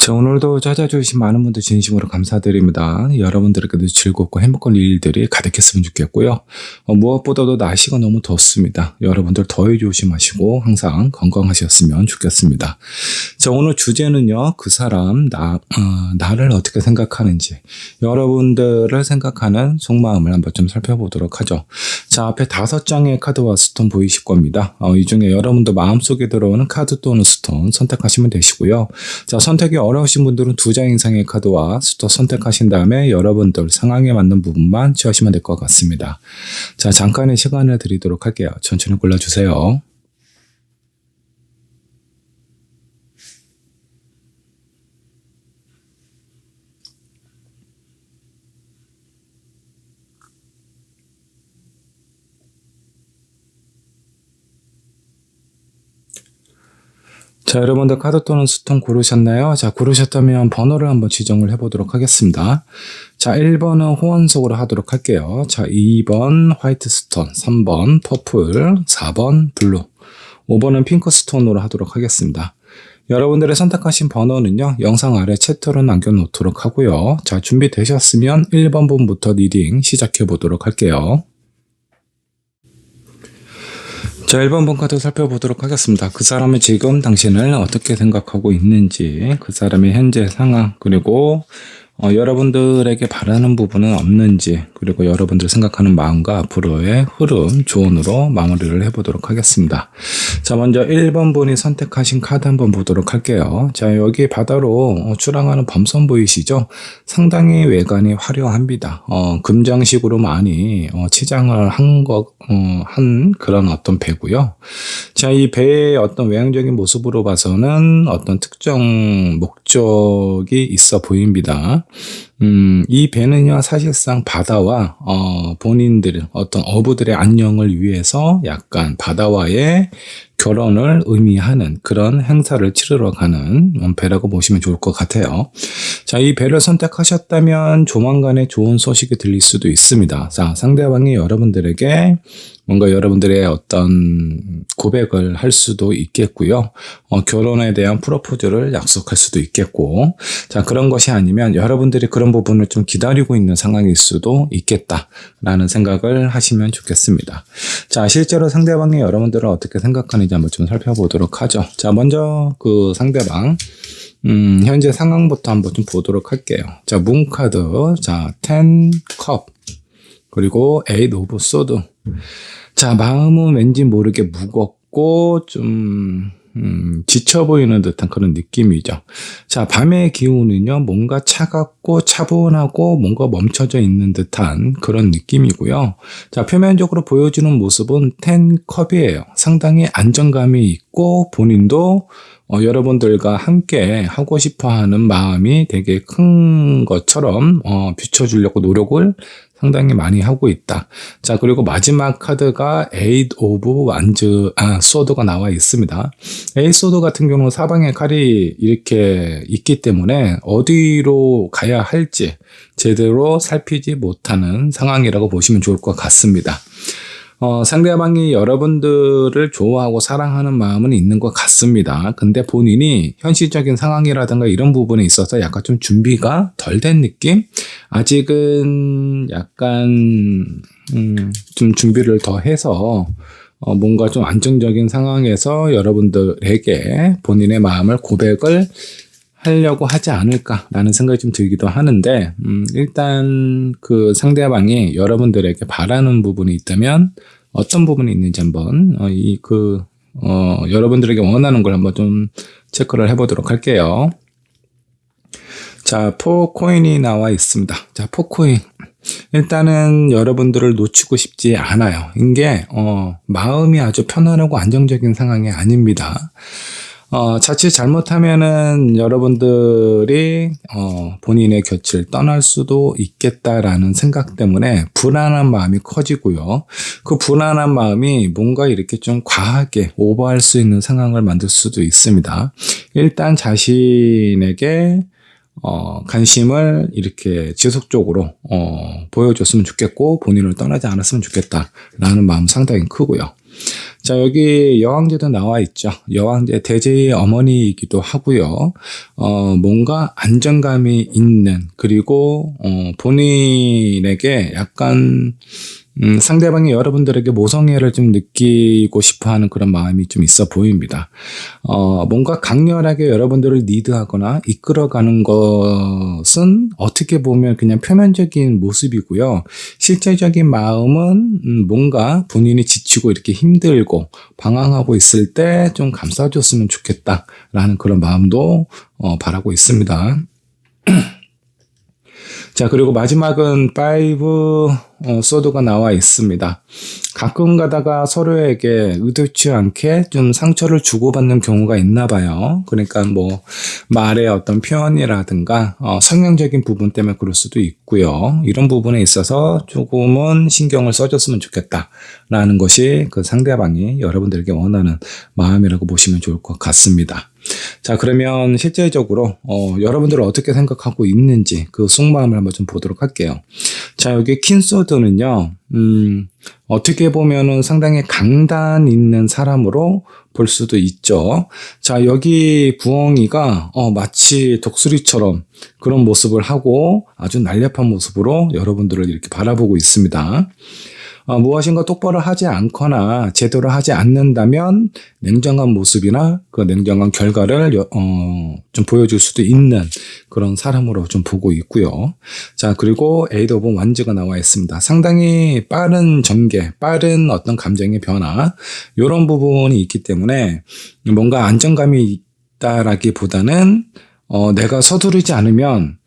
자, 오늘도 찾아주신 많은 분들 진심으로 감사드립니다. 여러분들에게도 즐겁고 행복한 일들이 가득했으면 좋겠고요. 무엇보다도 날씨가 너무 덥습니다. 여러분들 더위 조심하시고 항상 건강하셨으면 좋겠습니다. 자, 오늘 주제는요, 그 사람, 나를 어떻게 생각하는지, 여러분들을 생각하는 속마음을 한번 좀 살펴보도록 하죠. 자, 앞에 5장의 카드와 스톤 보이실 겁니다. 이 중에 여러분들 마음속에 들어오는 카드 또는 스톤 선택하시면 되시고요. 자, 선택이 어려우신 분들은 2장 이상의 카드와 스톤 선택하신 다음에 여러분들 상황에 맞는 부분만 취하시면 될 것 같습니다. 자, 잠깐의 시간을 드리도록 할게요. 천천히 골라주세요. 자, 여러분들 카드 또는 스톤 고르셨나요? 자, 고르셨다면 번호를 한번 지정을 해보도록 하겠습니다. 자, 1번은 호언석으로 하도록 할게요. 자, 2번 화이트 스톤, 3번 퍼플, 4번 블루, 5번은 핑크 스톤으로 하도록 하겠습니다. 여러분들의 선택하신 번호는요, 영상 아래 채팅으로 남겨놓도록 하고요. 자, 준비되셨으면 1번 분부터 리딩 시작해 보도록 할게요. 자, 1번 분 카드 살펴보도록 하겠습니다. 그 사람은 지금 당신을 어떻게 생각하고 있는지, 그 사람의 현재 상황, 그리고 여러분들에게 바라는 부분은 없는지, 그리고 여러분들 생각하는 마음과 앞으로의 흐름, 조언으로 마무리를 해보도록 하겠습니다. 자, 먼저 1번 분이 선택하신 카드 한번 보도록 할게요. 자, 여기 바다로 출항하는 범선 보이시죠? 상당히 외관이 화려합니다. 금장식으로 많이 치장을 한 그런 어떤 배고요. 자, 이 배의 어떤 외형적인 모습으로 봐서는 어떤 특정 목적이 있어 보입니다. 이 배는요, 사실상 바다와 본인들 어떤 어부들의 안녕을 위해서 약간 바다와의 결혼을 의미하는 그런 행사를 치르러 가는 배라고 보시면 좋을 것 같아요. 자, 이 배를 선택하셨다면 조만간에 좋은 소식이 들릴 수도 있습니다. 자, 상대방이 여러분들에게 뭔가 여러분들의 어떤 고백을 할 수도 있겠고요. 결혼에 대한 프로포즈를 약속할 수도 있겠고, 자, 그런 것이 아니면 여러분들이 그런 부분을 좀 기다리고 있는 상황일 수도 있겠다라는 생각을 하시면 좋겠습니다. 자, 실제로 상대방이 여러분들을 어떻게 생각하는지 한번 좀 살펴보도록 하죠. 자, 먼저 그 상대방 현재 상황부터 한번 좀 보도록 할게요. 자, 문 카드, 자, 10 컵, 그리고 8 오브 소드. 자, 마음은 왠지 모르게 무겁고 좀 지쳐 보이는 듯한 그런 느낌이죠. 자, 밤의 기운은요, 뭔가 차갑고 차분하고 뭔가 멈춰져 있는 듯한 그런 느낌이고요. 자, 표면적으로 보여주는 모습은 10 컵이에요. 상당히 안정감이 있고 본인도 여러분들과 함께 하고 싶어 하는 마음이 되게 큰 것처럼 비춰주려고 노력을 상당히 많이 하고 있다. 자, 그리고 마지막 카드가 8 오브 소드가 나와 있습니다. 8 소드 같은 경우는 사방에 칼이 이렇게 있기 때문에 어디로 가야 할지 제대로 살피지 못하는 상황이라고 보시면 좋을 것 같습니다. 상대방이 여러분들을 좋아하고 사랑하는 마음은 있는 것 같습니다. 근데 본인이 현실적인 상황이라든가 이런 부분에 있어서 약간 좀 준비가 덜 된 느낌? 아직은 약간 좀 준비를 더 해서 뭔가 좀 안정적인 상황에서 여러분들에게 본인의 마음을 고백을 하려고 하지 않을까라는 생각이 좀 들기도 하는데, 일단 그 상대방이 여러분들에게 바라는 부분이 있다면 어떤 부분이 있는지 한번 여러분들에게 원하는 걸 한번 좀 체크를 해보도록 할게요. 자, 4코인이 나와 있습니다. 자, 4코인. 일단은 여러분들을 놓치고 싶지 않아요. 이게 마음이 아주 편안하고 안정적인 상황이 아닙니다. 자칫 잘못하면은 여러분들이 본인의 곁을 떠날 수도 있겠다라는 생각 때문에 불안한 마음이 커지고요. 그 불안한 마음이 뭔가 이렇게 좀 과하게 오버할 수 있는 상황을 만들 수도 있습니다. 일단 자신에게 관심을 이렇게 지속적으로 보여줬으면 좋겠고 본인을 떠나지 않았으면 좋겠다라는 마음 상당히 크고요. 자, 여기 여왕제도 나와 있죠. 여왕제 대제의 어머니이기도 하고요. 뭔가 안정감이 있는, 그리고 본인에게 약간 상대방이 여러분들에게 모성애를 좀 느끼고 싶어 하는 그런 마음이 좀 있어 보입니다. 뭔가 강렬하게 여러분들을 리드하거나 이끌어가는 것은 어떻게 보면 그냥 표면적인 모습이고요. 실제적인 마음은 뭔가 본인이 지치고 이렇게 힘들고 방황하고 있을 때 좀 감싸줬으면 좋겠다라는 그런 마음도 바라고 있습니다. 자, 그리고 마지막은 5 소드가 나와 있습니다. 가끔 가다가 서로에게 의도치 않게 좀 상처를 주고받는 경우가 있나 봐요. 그러니까 뭐 말의 어떤 표현이라든가 성향적인 부분 때문에 그럴 수도 있고요. 이런 부분에 있어서 조금은 신경을 써줬으면 좋겠다라는 것이 그 상대방이 여러분들에게 원하는 마음이라고 보시면 좋을 것 같습니다. 자, 그러면 실제적으로 여러분들은 어떻게 생각하고 있는지 그 속마음을 한번 좀 보도록 할게요. 자, 여기 퀸소드는요, 어떻게 보면은 상당히 강단 있는 사람으로 볼 수도 있죠. 자, 여기 부엉이가 마치 독수리처럼 그런 모습을 하고 아주 날렵한 모습으로 여러분들을 이렇게 바라보고 있습니다. 무엇인가 똑바로 하지 않거나 제대로 하지 않는다면 냉정한 모습이나 그 냉정한 결과를 좀 보여줄 수도 있는 그런 사람으로 좀 보고 있고요. 자, 그리고 에이드 오브 완즈가 나와 있습니다. 상당히 빠른 전개, 빠른 어떤 감정의 변화, 이런 부분이 있기 때문에 뭔가 안정감이 있다라기보다는 내가 서두르지 않으면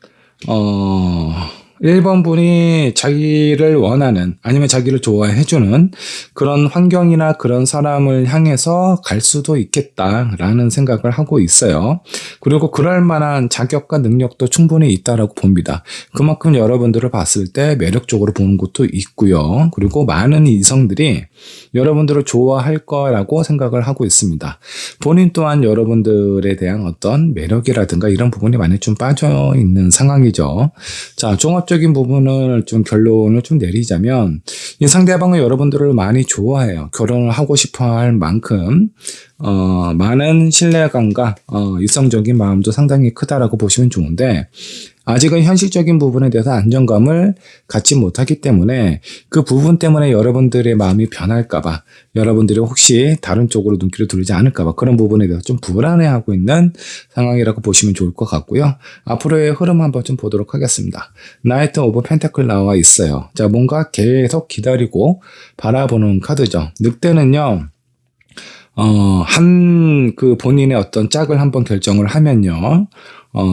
1번 분이 자기를 원하는, 아니면 자기를 좋아해주는 그런 환경이나 그런 사람을 향해서 갈 수도 있겠다라는 생각을 하고 있어요. 그리고 그럴 만한 자격과 능력도 충분히 있다라고 봅니다. 그만큼 여러분들을 봤을 때 매력적으로 보는 것도 있고요. 그리고 많은 이성들이 여러분들을 좋아할 거라고 생각을 하고 있습니다. 본인 또한 여러분들에 대한 어떤 매력이라든가 이런 부분이 많이 좀 빠져 있는 상황이죠. 자, 종합적인 부분을 좀 결론을 좀 내리자면 이 상대방은 여러분들을 많이 좋아해요. 결혼을 하고 싶어 할 만큼 많은 신뢰감과 이성적인 마음도 상당히 크다라고 보시면 좋은데, 아직은 현실적인 부분에 대해서 안정감을 갖지 못하기 때문에 그 부분 때문에 여러분들의 마음이 변할까봐, 여러분들이 혹시 다른 쪽으로 눈길을 돌리지 않을까봐 그런 부분에 대해서 좀 불안해하고 있는 상황이라고 보시면 좋을 것 같고요. 앞으로의 흐름 한번 좀 보도록 하겠습니다. 나이트 오브 펜타클 나와 있어요. 자, 뭔가 계속 기다리고 바라보는 카드죠. 늑대는요, 그 본인의 어떤 짝을 한번 결정을 하면요,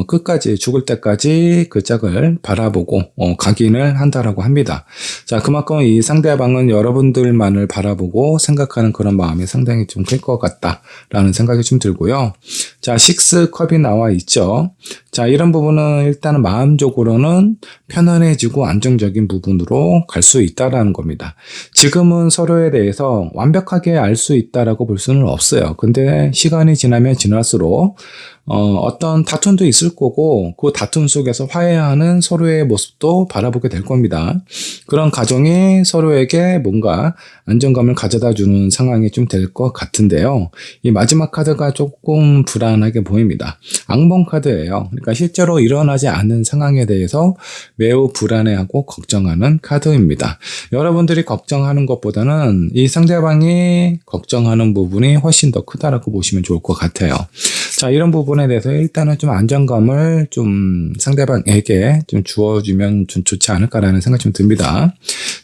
끝까지, 죽을 때까지 그 짝을 바라보고, 각인을 한다라고 합니다. 자, 그만큼 이 상대방은 여러분들만을 바라보고 생각하는 그런 마음이 상당히 좀 클 것 같다라는 생각이 좀 들고요. 자, 6컵이 나와 있죠. 자, 이런 부분은 일단은 마음적으로는 편안해지고 안정적인 부분으로 갈 수 있다라는 겁니다. 지금은 서로에 대해서 완벽하게 알 수 있다라고 볼 수는 없어요. 근데 시간이 지나면 지날수록 어떤 다툼도 있을 거고, 그 다툼 속에서 화해하는 서로의 모습도 바라보게 될 겁니다. 그런 가정이 서로에게 뭔가 안정감을 가져다 주는 상황이 좀 될 것 같은데요. 이 마지막 카드가 조금 불안하게 보입니다. 악몽 카드예요. 그러니까 실제로 일어나지 않는 상황에 대해서 매우 불안해하고 걱정하는 카드입니다. 여러분들이 걱정하는 것보다는 이 상대방이 걱정하는 부분이 훨씬 더 크다라고 보시면 좋을 것 같아요. 자, 이런 부분에 대해서 일단은 좀 안정감을 좀 상대방에게 좀 주어주면 좀 좋지 않을까라는 생각이 좀 듭니다.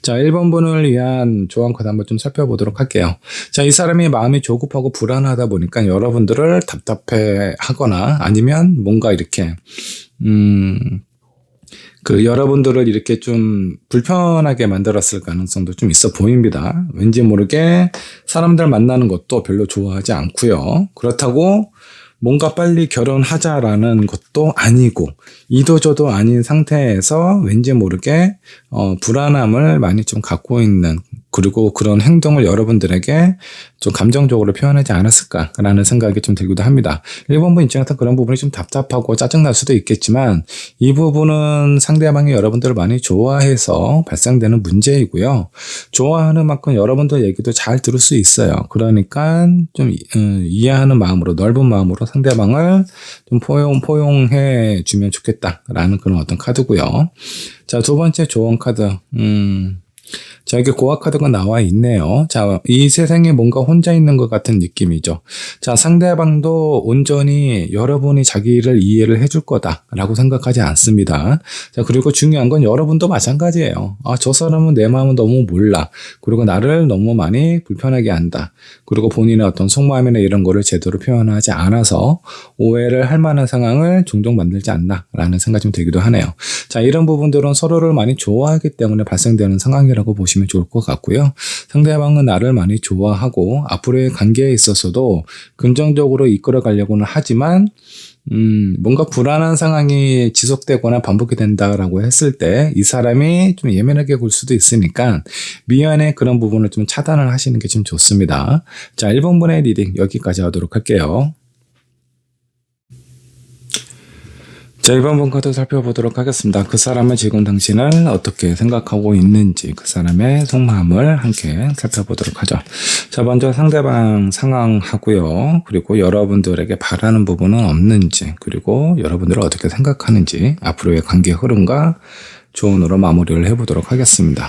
자, 1번 분을 위한 조언 카드 한번 좀 살펴보도록 할게요. 자, 이 사람이 마음이 조급하고 불안하다 보니까 여러분들을 답답해 하거나 아니면 뭔가 이렇게, 여러분들을 이렇게 좀 불편하게 만들었을 가능성도 좀 있어 보입니다. 왠지 모르게 사람들 만나는 것도 별로 좋아하지 않고요. 그렇다고 뭔가 빨리 결혼하자라는 것도 아니고 이도저도 아닌 상태에서 왠지 모르게 불안함을 많이 좀 갖고 있는 그리고 그런 행동을 여러분들에게 좀 감정적으로 표현하지 않았을까라는 생각이 좀 들기도 합니다. 1번부 입장에서 그런 부분이 좀 답답하고 짜증날 수도 있겠지만 이 부분은 상대방이 여러분들을 많이 좋아해서 발생되는 문제이고요. 좋아하는 만큼 여러분들 얘기도 잘 들을 수 있어요. 그러니까 좀 이해하는 마음으로, 넓은 마음으로 상대방을 좀 포용해 주면 좋겠다라는 그런 어떤 카드고요. 자, 두 번째 조언 카드. 자, 여기 고아 카드가 나와 있네요. 자, 이 세상에 뭔가 혼자 있는 것 같은 느낌이죠. 자, 상대방도 온전히 여러분이 자기를 이해를 해줄 거다라고 생각하지 않습니다. 자, 그리고 중요한 건 여러분도 마찬가지예요. 아, 저 사람은 내 마음을 너무 몰라. 그리고 나를 너무 많이 불편하게 한다. 그리고 본인의 어떤 속마음이나 이런 거를 제대로 표현하지 않아서 오해를 할 만한 상황을 종종 만들지 않나라는 생각이 좀 들기도 하네요. 자, 이런 부분들은 서로를 많이 좋아하기 때문에 발생되는 상황이라고 보시면 좋을 것 같고요. 상대방은 나를 많이 좋아하고 앞으로의 관계에 있어서도 긍정적으로 이끌어 가려고는 하지만 뭔가 불안한 상황이 지속되거나 반복이 된다라고 했을 때 이 사람이 좀 예민하게 굴 수도 있으니까 미연에 그런 부분을 좀 차단을 하시는 게 좀 좋습니다. 자, 1번분의 리딩 여기까지 하도록 할게요. 자, 1번 카드 살펴보도록 하겠습니다. 그 사람은 지금 당신을 어떻게 생각하고 있는지, 그 사람의 속마음을 함께 살펴보도록 하죠. 자, 먼저 상대방 상황하고요. 그리고 여러분들에게 바라는 부분은 없는지, 그리고 여러분들을 어떻게 생각하는지, 앞으로의 관계 흐름과 조언으로 마무리를 해보도록 하겠습니다.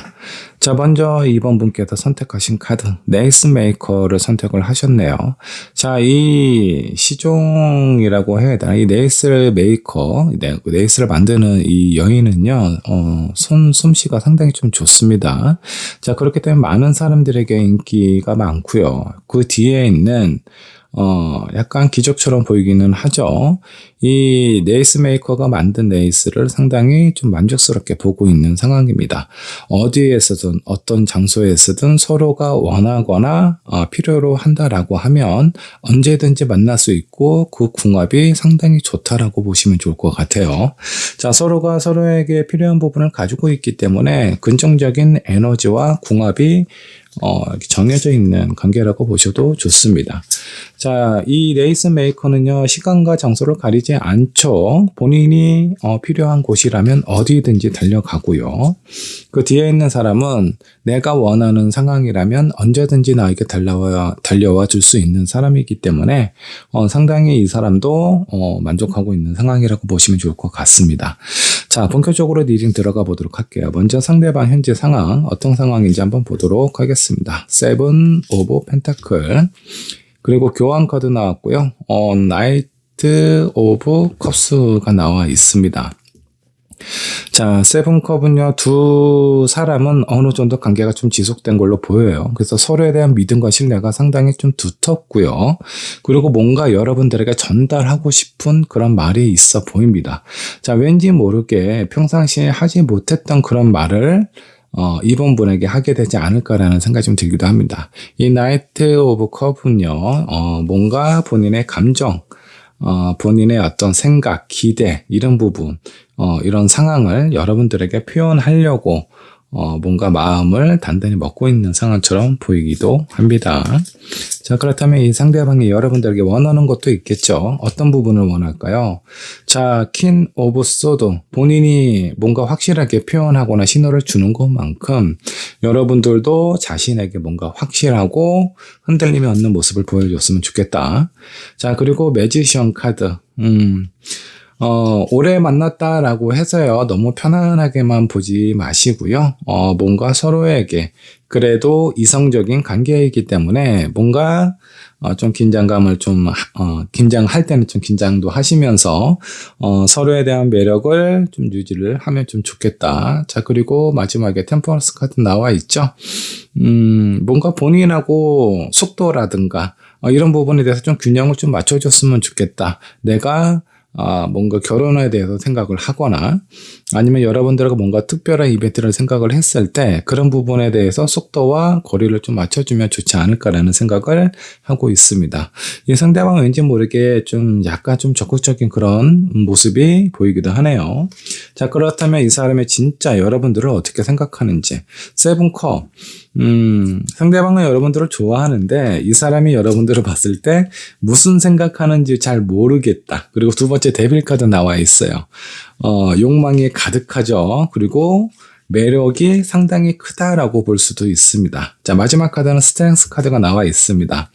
자, 먼저 2번 분께서 선택하신 카드 네이스 메이커를 선택을 하셨네요. 자, 이 시종이라고 해야 되나, 이 네이스 메이커, 네이스를 만드는 이 여인은요, 솜씨가 상당히 좀 좋습니다. 자, 그렇기 때문에 많은 사람들에게 인기가 많고요. 그 뒤에 있는 약간 기적처럼 보이기는 하죠. 이 네이스 메이커가 만든 네이스를 상당히 좀 만족스럽게 보고 있는 상황입니다. 어디에서든 어떤 장소에서든 서로가 원하거나 필요로 한다라고 하면 언제든지 만날 수 있고 그 궁합이 상당히 좋다라고 보시면 좋을 것 같아요. 자, 서로가 서로에게 필요한 부분을 가지고 있기 때문에 긍정적인 에너지와 궁합이 정해져 있는 관계라고 보셔도 좋습니다. 자, 이 레이스 메이커는요, 시간과 장소를 가리지 않죠. 본인이 필요한 곳이라면 어디든지 달려가고요. 그 뒤에 있는 사람은 내가 원하는 상황이라면 언제든지 나에게 달려와 줄 수 있는 사람이기 때문에 상당히 이 사람도 만족하고 있는 상황이라고 보시면 좋을 것 같습니다. 자, 본격적으로 리딩 들어가 보도록 할게요. 먼저 상대방 현재 상황, 어떤 상황인지 한번 보도록 하겠습니다. 세븐 오브 펜타클, 그리고 교환 카드 나왔고요. 나이트 오브 컵스가 나와 있습니다. 자, 세븐컵은요, 두 사람은 어느 정도 관계가 좀 지속된 걸로 보여요. 그래서 서로에 대한 믿음과 신뢰가 상당히 좀 두텁고요. 그리고 뭔가 여러분들에게 전달하고 싶은 그런 말이 있어 보입니다. 자, 왠지 모르게 평상시에 하지 못했던 그런 말을 이번 분에게 하게 되지 않을까라는 생각이 좀 들기도 합니다. 이 나이트 오브 컵은요, 뭔가 본인의 감정, 본인의 어떤 생각, 기대, 이런 부분, 이런 상황을 여러분들에게 표현하려고 뭔가 마음을 단단히 먹고 있는 상황처럼 보이기도 합니다. 자, 그렇다면 이 상대방이 여러분들에게 원하는 것도 있겠죠. 어떤 부분을 원할까요? 자, 퀸 오브 소드, 본인이 뭔가 확실하게 표현하거나 신호를 주는 것만큼 여러분들도 자신에게 뭔가 확실하고 흔들림이 없는 모습을 보여줬으면 좋겠다. 자, 그리고 매지션 카드, 오래 만났다라고 해서요, 너무 편안하게만 보지 마시고요. 뭔가 서로에게 그래도 이성적인 관계이기 때문에 뭔가 좀 긴장감을 긴장할 때는 좀 긴장도 하시면서 서로에 대한 매력을 좀 유지를 하면 좀 좋겠다. 자, 그리고 마지막에 템퍼런스 카드 나와 있죠. 뭔가 본인하고 속도라든가 이런 부분에 대해서 좀 균형을 좀 맞춰줬으면 좋겠다. 내가 뭔가 결혼에 대해서 생각을 하거나 아니면 여러분들과 뭔가 특별한 이벤트를 생각을 했을 때 그런 부분에 대해서 속도와 거리를 좀 맞춰주면 좋지 않을까라는 생각을 하고 있습니다. 이 상대방은 왠지 모르게 좀 약간 좀 적극적인 그런 모습이 보이기도 하네요. 자, 그렇다면 이 사람이 진짜 여러분들을 어떻게 생각하는지. 세븐컵. 상대방은 여러분들을 좋아하는데 이 사람이 여러분들을 봤을 때 무슨 생각하는지 잘 모르겠다. 그리고 두 번째 데빌 카드 나와 있어요. 욕망이 가득하죠. 그리고 매력이 상당히 크다라고 볼 수도 있습니다. 자, 마지막 카드는 스트렝스 카드가 나와 있습니다.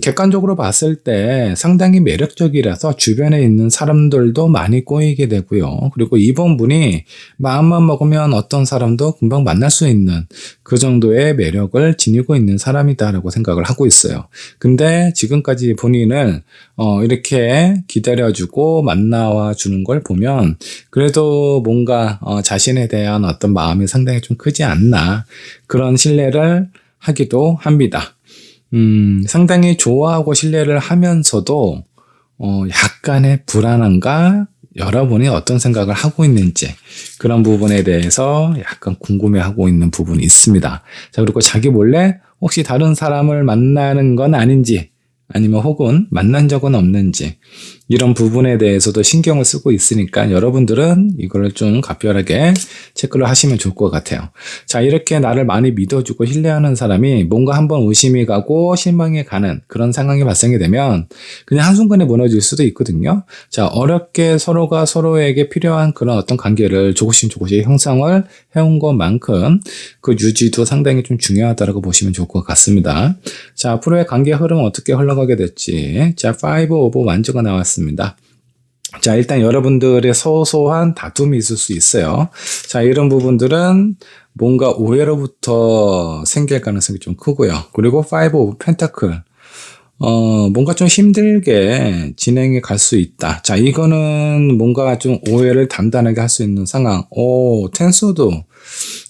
객관적으로 봤을 때 상당히 매력적이라서 주변에 있는 사람들도 많이 꼬이게 되고요. 그리고 이번 분이 마음만 먹으면 어떤 사람도 금방 만날 수 있는 그 정도의 매력을 지니고 있는 사람이다라고 생각을 하고 있어요. 근데 지금까지 본인을 이렇게 기다려주고 만나와 주는 걸 보면 그래도 뭔가 자신에 대한 어떤 마음이 상당히 좀 크지 않나 그런 신뢰를 하기도 합니다. 상당히 좋아하고 신뢰를 하면서도 약간의 불안함과 여러분이 어떤 생각을 하고 있는지 그런 부분에 대해서 약간 궁금해하고 있는 부분이 있습니다. 자, 그리고 자기 몰래 혹시 다른 사람을 만나는 건 아닌지 아니면 혹은 만난 적은 없는지 이런 부분에 대해서도 신경을 쓰고 있으니까 여러분들은 이걸 좀 각별하게 체크를 하시면 좋을 것 같아요. 자, 이렇게 나를 많이 믿어주고 신뢰하는 사람이 뭔가 한번 의심이 가고 실망이 가는 그런 상황이 발생이 되면 그냥 한순간에 무너질 수도 있거든요. 자, 어렵게 서로가 서로에게 필요한 그런 어떤 관계를 조금씩 형성을 해온 것만큼 그 유지도 상당히 좀 중요하다고 보시면 좋을 것 같습니다. 자, 앞으로의 관계 흐름은 어떻게 흘러가게 될지. 자, 5 오브 완즈가 나왔습니다. 자, 일단 여러분들의 소소한 다툼이 있을 수 있어요. 자, 이런 부분들은 뭔가 오해로부터 생길 가능성이 좀 크고요. 그리고 5 오브 펜타클. 뭔가 좀 힘들게 진행이 갈 수 있다. 자, 이거는 뭔가 좀 오해를 단단하게 할 수 있는 상황. 텐소드.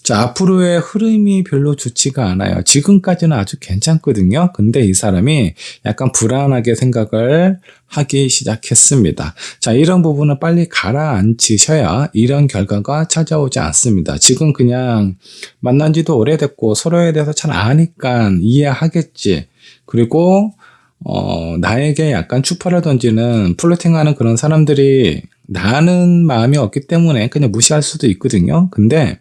자, 앞으로의 흐름이 별로 좋지가 않아요. 지금까지는 아주 괜찮거든요. 근데 이 사람이 약간 불안하게 생각을 하기 시작했습니다. 자, 이런 부분은 빨리 가라앉히셔야 이런 결과가 찾아오지 않습니다. 지금 그냥 만난 지도 오래됐고 서로에 대해서 잘 아니까 이해하겠지. 그리고 나에게 약간 추파를 던지는 플로팅하는 그런 사람들이 나는 마음이 없기 때문에 그냥 무시할 수도 있거든요. 근데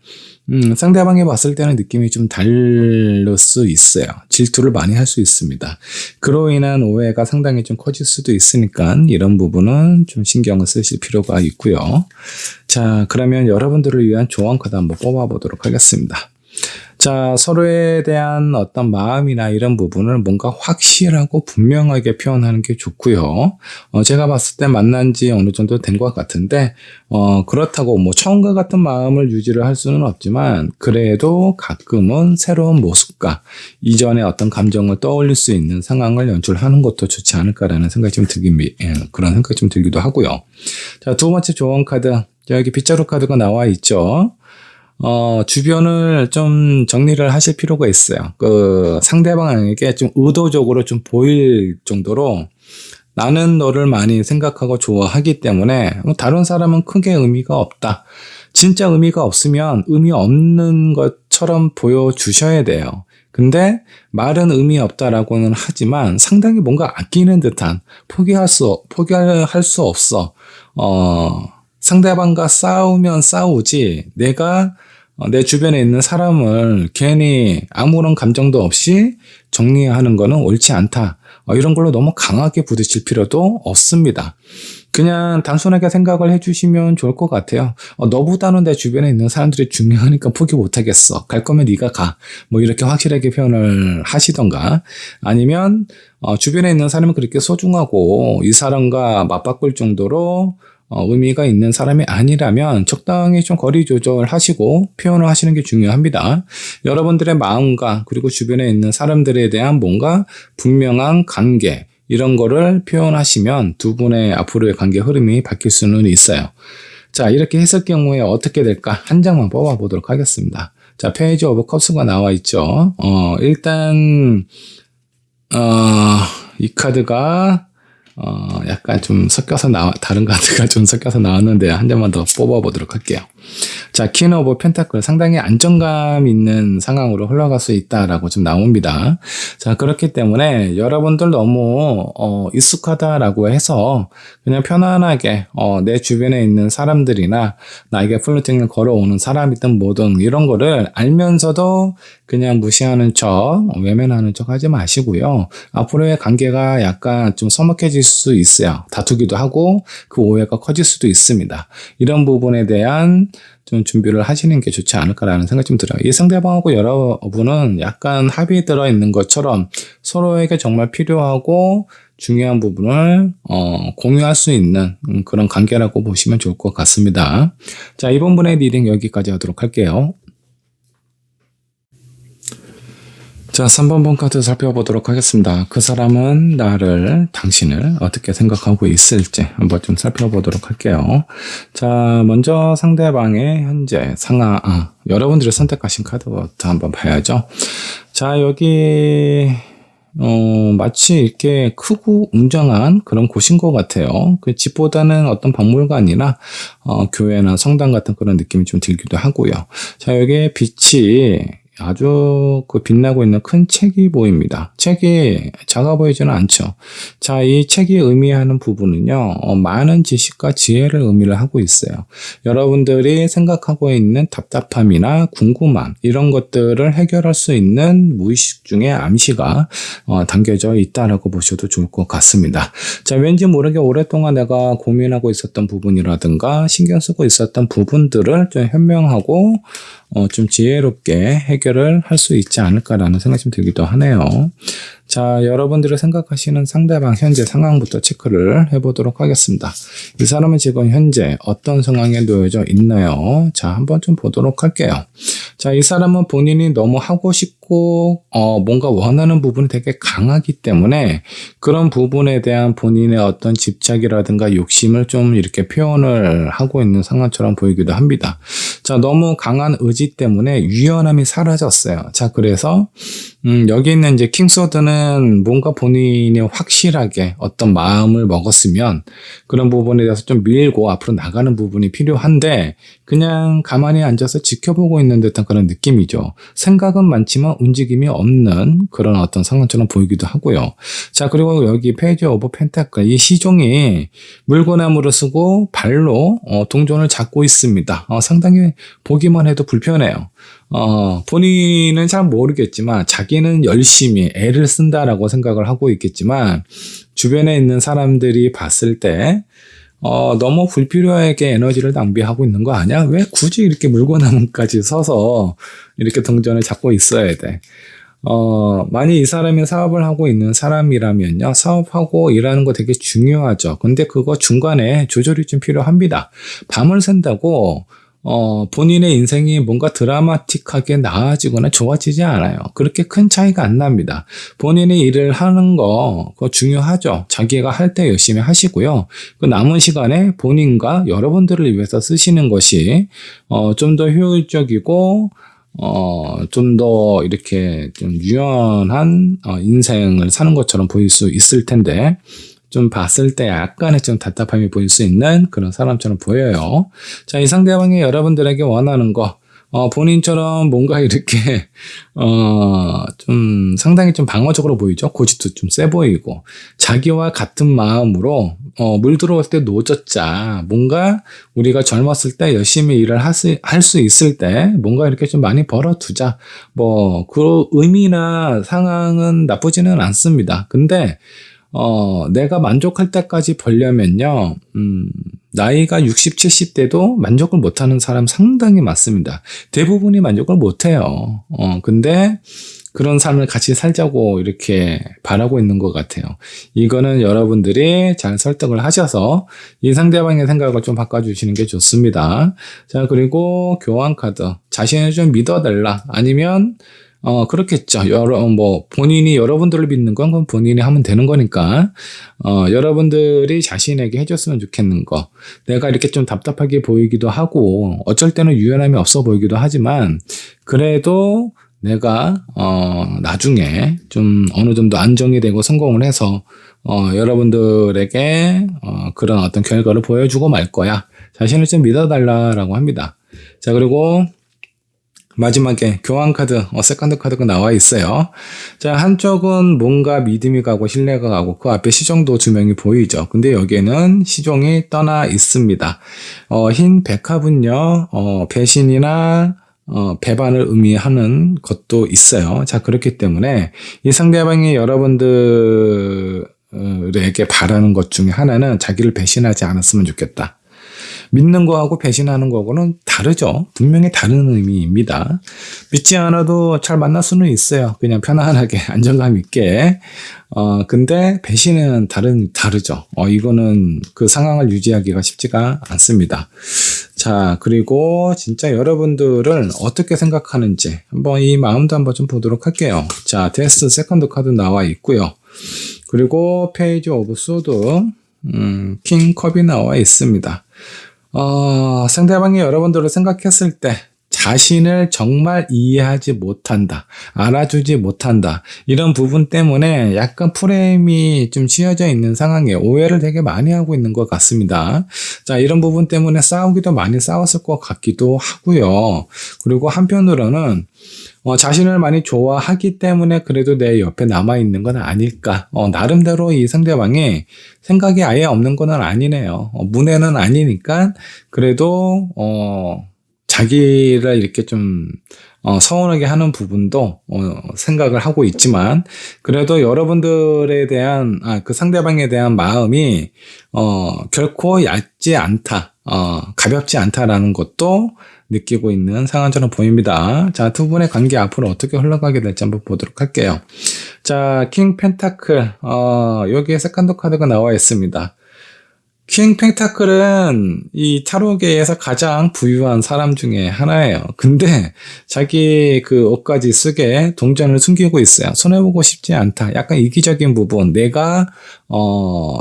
상대방이 봤을 때는 느낌이 좀 다를 수 있어요. 질투를 많이 할 수 있습니다. 그로 인한 오해가 상당히 좀 커질 수도 있으니까 이런 부분은 좀 신경을 쓰실 필요가 있고요. 자, 그러면 여러분들을 위한 조언 카드 한번 뽑아보도록 하겠습니다. 자, 서로에 대한 어떤 마음이나 이런 부분을 뭔가 확실하고 분명하게 표현하는 게 좋고요. 제가 봤을 때 만난 지 어느 정도 된 것 같은데, 그렇다고 뭐 처음과 같은 마음을 유지를 할 수는 없지만, 그래도 가끔은 새로운 모습과 이전의 어떤 감정을 떠올릴 수 있는 상황을 연출하는 것도 좋지 않을까라는 생각이 좀 그런 생각이 좀 들기도 하고요. 자, 두 번째 조언 카드. 여기 빗자루 카드가 나와 있죠. 주변을 좀 정리를 하실 필요가 있어요. 그 상대방에게 좀 의도적으로 좀 보일 정도로 나는 너를 많이 생각하고 좋아하기 때문에 다른 사람은 크게 의미가 없다. 진짜 의미가 없으면 의미 없는 것처럼 보여주셔야 돼요. 근데 말은 의미 없다라고는 하지만 상당히 뭔가 아끼는 듯한 포기할 수 없어. 상대방과 싸우면 싸우지 내가 내 주변에 있는 사람을 괜히 아무런 감정도 없이 정리하는 거는 옳지 않다. 이런 걸로 너무 강하게 부딪힐 필요도 없습니다. 그냥 단순하게 생각을 해주시면 좋을 것 같아요. 너보다는 내 주변에 있는 사람들이 중요하니까 포기 못하겠어. 갈 거면 네가 가. 뭐 이렇게 확실하게 표현을 하시던가 아니면 주변에 있는 사람은 그렇게 소중하고 이 사람과 맞바꿀 정도로 의미가 있는 사람이 아니라면 적당히 좀 거리 조절하시고 표현을 하시는 게 중요합니다. 여러분들의 마음과 그리고 주변에 있는 사람들에 대한 뭔가 분명한 관계 이런 거를 표현하시면 두 분의 앞으로의 관계 흐름이 바뀔 수는 있어요. 자, 이렇게 했을 경우에 어떻게 될까? 한 장만 뽑아 보도록 하겠습니다. 자, 페이지 오브 컵스가 나와 있죠. 일단 이 카드가 약간 좀 다른 카드가 좀 섞여서 나왔는데 한 점만 더 뽑아보도록 할게요. 자, 퀸 오브 펜타클 상당히 안정감 있는 상황으로 흘러갈 수 있다라고 좀 나옵니다. 자, 그렇기 때문에 여러분들 너무 익숙하다라고 해서 그냥 편안하게 내 주변에 있는 사람들이나 나에게 플러팅을 걸어오는 사람이든 뭐든 이런 거를 알면서도 그냥 무시하는 척, 외면하는 척 하지 마시고요. 앞으로의 관계가 약간 좀 서먹해질 수 있어요. 다투기도 하고 그 오해가 커질 수도 있습니다. 이런 부분에 대한 좀 준비를 하시는 게 좋지 않을까라는 생각이 좀 들어요. 이 상대방하고 여러분은 약간 합의에 들어있는 것처럼 서로에게 정말 필요하고 중요한 부분을 공유할 수 있는 그런 관계라고 보시면 좋을 것 같습니다. 자, 이번 분의 리딩 여기까지 하도록 할게요. 자, 3번 번 카드 살펴보도록 하겠습니다. 그 사람은 당신을 어떻게 생각하고 있을지 한번 좀 살펴보도록 할게요. 자, 먼저 상대방의 현재 상황, 여러분들이 선택하신 카드부터 한번 봐야죠. 자, 여기, 마치 이렇게 크고 웅장한 그런 곳인 것 같아요. 그 집보다는 어떤 박물관이나, 교회나 성당 같은 그런 느낌이 좀 들기도 하고요. 자, 여기 빛이 아주 빛나고 있는 큰 책이 보입니다. 책이 작아 보이지는 않죠. 자, 이 책이 의미하는 부분은요, 많은 지식과 지혜를 의미를 하고 있어요. 여러분들이 생각하고 있는 답답함이나 궁금함, 이런 것들을 해결할 수 있는 무의식 중에 암시가 담겨져 있다라고 보셔도 좋을 것 같습니다. 자, 왠지 모르게 오랫동안 내가 고민하고 있었던 부분이라든가 신경 쓰고 있었던 부분들을 좀 현명하고 좀 지혜롭게 해결을 할 수 있지 않을까라는 생각이 좀 들기도 하네요. 자, 여러분들이 생각하시는 상대방 현재 상황부터 체크를 해보도록 하겠습니다. 이 사람은 지금 현재 어떤 상황에 놓여져 있나요? 자, 한번 좀 보도록 할게요. 자, 이 사람은 본인이 너무 하고 싶고 뭔가 원하는 부분이 되게 강하기 때문에 그런 부분에 대한 본인의 어떤 집착이라든가 욕심을 좀 이렇게 표현을 하고 있는 상황처럼 보이기도 합니다. 자, 너무 강한 의지 때문에 유연함이 사라졌어요. 자, 그래서 여기 있는 이제 킹소드는 뭔가 본인이 확실하게 어떤 마음을 먹었으면 그런 부분에 대해서 좀 밀고 앞으로 나가는 부분이 필요한데 그냥 가만히 앉아서 지켜보고 있는 듯한 그런 느낌이죠. 생각은 많지만 움직임이 없는 그런 어떤 상황처럼 보이기도 하고요. 자, 그리고 여기 페이지 오브 펜타클, 이 시종이 물구나무를 쓰고 발로 동전을 잡고 있습니다. 상당히 보기만 해도 불편해요. 본인은 잘 모르겠지만 자기는 열심히 애를 쓴다라고 생각을 하고 있겠지만 주변에 있는 사람들이 봤을 때 너무 불필요하게 에너지를 낭비하고 있는 거 아니야? 왜 굳이 이렇게 물구나무까지 서서 이렇게 동전을 잡고 있어야 돼? 만약 이 사람이 사업을 하고 있는 사람이라면요, 사업하고 일하는 거 되게 중요하죠. 근데 그거 중간에 조절이 좀 필요합니다. 밤을 샌다고 본인의 인생이 뭔가 드라마틱하게 나아지거나 좋아지지 않아요. 그렇게 큰 차이가 안 납니다. 본인이 일을 하는 거, 그거 중요하죠. 자기가 할 때 열심히 하시고요. 그 남은 시간에 본인과 여러분들을 위해서 쓰시는 것이, 좀 더 효율적이고, 좀 더 이렇게 좀 유연한, 인생을 사는 것처럼 보일 수 있을 텐데, 좀 봤을 때 약간의 좀 답답함이 보일 수 있는 그런 사람처럼 보여요. 자, 이 상대방이 여러분들에게 원하는 거, 본인처럼 뭔가 이렇게, 좀 상당히 좀 방어적으로 보이죠? 고집도 좀 세 보이고, 자기와 같은 마음으로, 물 들어올 때 노젓자, 뭔가 우리가 젊었을 때 열심히 일을 할 수 있을 때 뭔가 이렇게 좀 많이 벌어두자. 그 의미나 상황은 나쁘지는 않습니다. 근데, 내가 만족할 때까지 벌려면요, 나이가 60, 70대도 만족을 못하는 사람 상당히 많습니다. 대부분이 만족을 못해요. 근데 그런 삶을 같이 살자고 이렇게 바라고 있는 것 같아요. 이거는 여러분들이 잘 설득을 하셔서 이 상대방의 생각을 좀 바꿔주시는 게 좋습니다. 자, 그리고 교환 카드. 자신을 좀 믿어달라. 아니면 그렇겠죠. 본인이 여러분들을 믿는 건 그건 본인이 하면 되는 거니까, 여러분들이 자신에게 해줬으면 좋겠는 거. 내가 이렇게 좀 답답하게 보이기도 하고, 어쩔 때는 유연함이 없어 보이기도 하지만, 그래도 내가 나중에 좀 어느 정도 안정이 되고 성공을 해서 여러분들에게 그런 어떤 결과를 보여주고 말 거야. 자신을 좀 믿어달라라고 합니다. 자, 그리고 마지막에 교환 카드, 세컨드 카드가 나와 있어요. 자, 한쪽은 뭔가 믿음이 가고 신뢰가 가고 그 앞에 시종도 두 명이 보이죠. 근데 여기에는 시종이 떠나 있습니다. 흰 백합은요, 배신이나 배반을 의미하는 것도 있어요. 자, 그렇기 때문에 이 상대방이 여러분들에게 바라는 것 중에 하나는 자기를 배신하지 않았으면 좋겠다. 믿는 거하고 배신하는 거하고는 다르죠. 분명히 다른 의미입니다. 믿지 않아도 잘 만날 수는 있어요. 그냥 편안하게 안정감 있게. 근데 배신은 다르죠. 이거는 그 상황을 유지하기가 쉽지가 않습니다. 자, 그리고 진짜 여러분들은 어떻게 생각하는지 한번 이 마음도 한번 좀 보도록 할게요. 자, 데스 세컨드 카드 나와 있고요. 그리고 페이지 오브 소드, 킹 컵이 나와 있습니다. 상대방이 여러분들을 생각했을 때 자신을 정말 이해하지 못한다, 알아주지 못한다, 이런 부분 때문에 약간 프레임이 좀 씌어져 있는 상황이에요. 오해를 되게 많이 하고 있는 것 같습니다. 자, 이런 부분 때문에 싸우기도 많이 싸웠을 것 같기도 하고요. 그리고 한편으로는 자신을 많이 좋아하기 때문에 그래도 내 옆에 남아있는 건 아닐까. 나름대로 이 상대방이 생각이 아예 없는 건 아니네요. 문외는 아니니까 그래도 자기를 이렇게 좀 서운하게 하는 부분도 생각을 하고 있지만 그래도 여러분들에 대한 그 상대방에 대한 마음이 결코 얕지 않다, 가볍지 않다라는 것도 느끼고 있는 상황처럼 보입니다. 자, 두 분의 관계 앞으로 어떻게 흘러가게 될지 한번 보도록 할게요. 자, 킹 펜타클, 여기에 세컨드 카드가 나와 있습니다. 킹 펜타클은 이 타로계에서 가장 부유한 사람 중에 하나예요. 근데 자기 그 옷가지 쓰게 동전을 숨기고 있어요. 손해보고 싶지 않다. 약간 이기적인 부분. 내가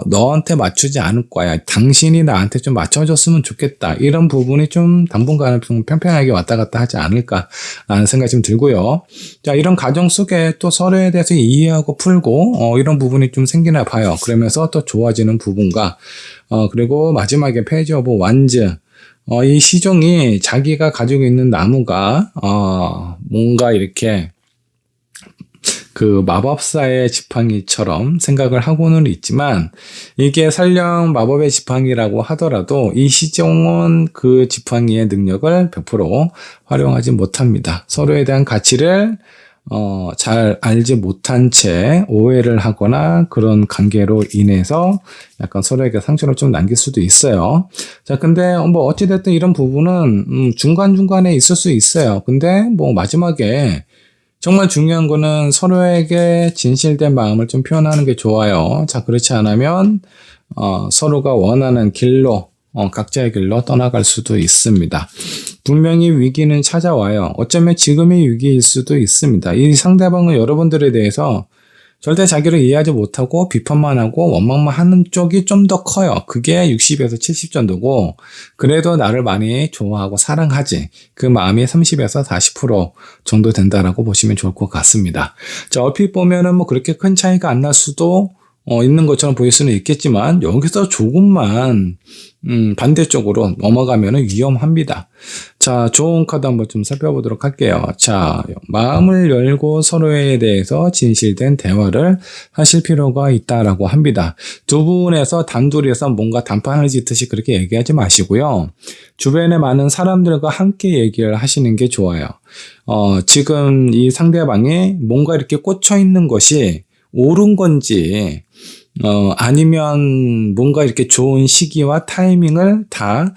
너한테 맞추지 않을 거야. 당신이 나한테 좀 맞춰줬으면 좋겠다. 이런 부분이 좀 당분간은 좀 평평하게 왔다 갔다 하지 않을까라는 생각이 좀 들고요. 자, 이런 과정 속에 또 서로에 대해서 이해하고 풀고 이런 부분이 좀 생기나 봐요. 그러면서 또 좋아지는 부분과 그리고 마지막에 페이지 오브 완즈. 이 시종이 자기가 가지고 있는 나무가, 뭔가 이렇게 그 마법사의 지팡이처럼 생각을 하고는 있지만, 이게 설령 마법의 지팡이라고 하더라도 이 시종은 그 지팡이의 능력을 100% 활용하지 못합니다. 서로에 대한 가치를 잘 알지 못한 채 오해를 하거나 그런 관계로 인해서 약간 서로에게 상처를 좀 남길 수도 있어요. 자, 근데 뭐 어찌됐든 이런 부분은 중간중간에 있을 수 있어요. 근데 뭐 마지막에 정말 중요한 거는 서로에게 진실된 마음을 좀 표현하는 게 좋아요. 자, 그렇지 않으면 서로가 원하는 길로 각자의 길로 떠나갈 수도 있습니다. 분명히 위기는 찾아와요. 어쩌면 지금의 위기일 수도 있습니다. 이 상대방은 여러분들에 대해서 절대 자기를 이해하지 못하고 비판만 하고 원망만 하는 쪽이 좀 더 커요. 그게 60에서 70 정도고 그래도 나를 많이 좋아하고 사랑하지. 그 마음이 30에서 40% 정도 된다라고 보시면 좋을 것 같습니다. 자, 얼핏 보면은 뭐 그렇게 큰 차이가 안 날 수도 있는 것처럼 보일 수는 있겠지만 여기서 조금만 반대쪽으로 넘어가면 위험합니다. 자, 좋은 카드 한번 좀 살펴보도록 할게요. 자, 마음을 열고 서로에 대해서 진실된 대화를 하실 필요가 있다라고 합니다. 두 분에서 단둘이서 뭔가 단판을 짓듯이 그렇게 얘기하지 마시고요. 주변에 많은 사람들과 함께 얘기를 하시는 게 좋아요. 지금 이 상대방이 뭔가 이렇게 꽂혀 있는 것이 옳은 건지 아니면 뭔가 이렇게 좋은 시기와 타이밍을 다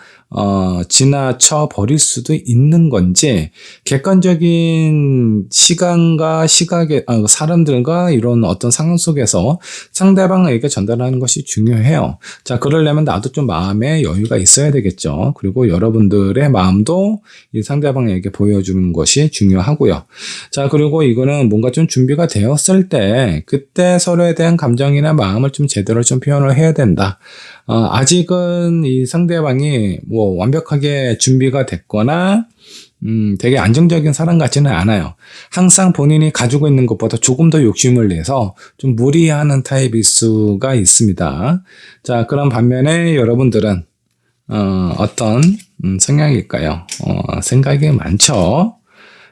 지나쳐 버릴 수도 있는 건지 객관적인 시간과 시각의 사람들과 이런 어떤 상황 속에서 상대방에게 전달하는 것이 중요해요. 자, 그러려면 나도 좀 마음에 여유가 있어야 되겠죠. 그리고 여러분들의 마음도 이 상대방에게 보여주는 것이 중요하고요. 자, 그리고 이거는 뭔가 좀 준비가 되었을 때 그때 서로에 대한 감정이나 마음을 좀 제대로 좀 표현을 해야 된다. 아직은 이 상대방이 뭐 완벽하게 준비가 됐거나 되게 안정적인 사람 같지는 않아요. 항상 본인이 가지고 있는 것보다 조금 더 욕심을 내서 좀 무리하는 타입일 수가 있습니다. 자, 그런 반면에 여러분들은 어떤 성향일까요? 생각이 많죠.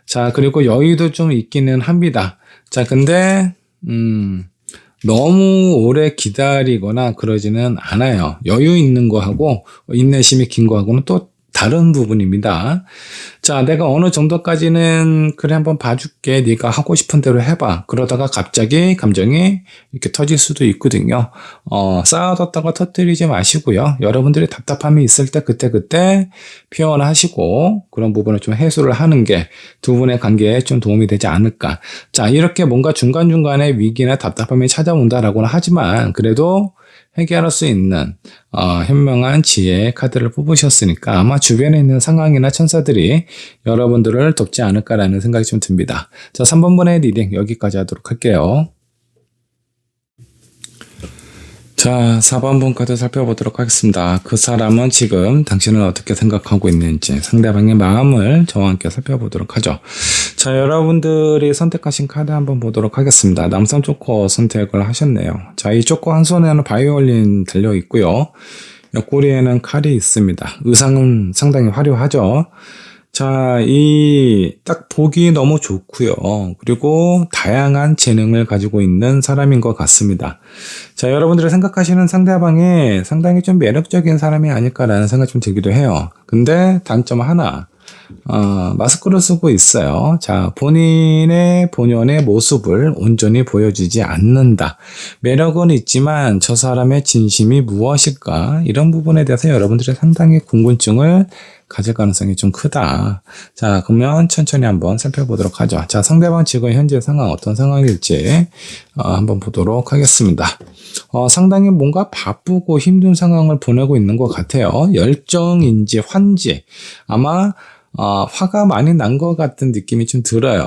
자, 그리고 여유도 좀 있기는 합니다. 자, 근데 너무 오래 기다리거나 그러지는 않아요. 여유 있는 거하고 인내심이 긴 거하고는 또 다른 부분입니다. 자, 내가 어느 정도까지는 그래 한번 봐줄게. 네가 하고 싶은 대로 해봐. 그러다가 갑자기 감정이 이렇게 터질 수도 있거든요. 쌓아뒀다가 터뜨리지 마시고요. 여러분들이 답답함이 있을 때 그때 표현하시고 그런 부분을 좀 해소를 하는 게 두 분의 관계에 좀 도움이 되지 않을까. 자, 이렇게 뭔가 중간중간에 위기나 답답함이 찾아온다라고는 하지만 그래도 해결할 수 있는 현명한 지혜의 카드를 뽑으셨으니까 아마 주변에 있는 상황이나 천사들이 여러분들을 돕지 않을까라는 생각이 좀 듭니다. 자, 3번분의 리딩 여기까지 하도록 할게요. 자, 4번분 카드 살펴보도록 하겠습니다. 그 사람은 지금 당신을 어떻게 생각하고 있는지 상대방의 마음을 저와 함께 살펴보도록 하죠. 자, 여러분들이 선택하신 카드 한번 보도록 하겠습니다. 남성 초코 선택을 하셨네요. 자, 이 초코 한 손에는 바이올린 달려 있고요. 옆구리에는 칼이 있습니다. 의상은 상당히 화려하죠. 자, 딱 보기 너무 좋고요. 그리고 다양한 재능을 가지고 있는 사람인 것 같습니다. 자, 여러분들이 생각하시는 상대방이 상당히 좀 매력적인 사람이 아닐까라는 생각이 좀 들기도 해요. 근데 단점 하나. 마스크를 쓰고 있어요. 자, 본연의 모습을 온전히 보여주지 않는다. 매력은 있지만 저 사람의 진심이 무엇일까? 이런 부분에 대해서 여러분들이 상당히 궁금증을 가질 가능성이 좀 크다. 자, 그러면 천천히 한번 살펴보도록 하죠. 자, 상대방 지금 현재 상황 어떤 상황일지 한번 보도록 하겠습니다. 상당히 뭔가 바쁘고 힘든 상황을 보내고 있는 것 같아요. 열정인지 환지 아마 화가 많이 난 것 같은 느낌이 좀 들어요.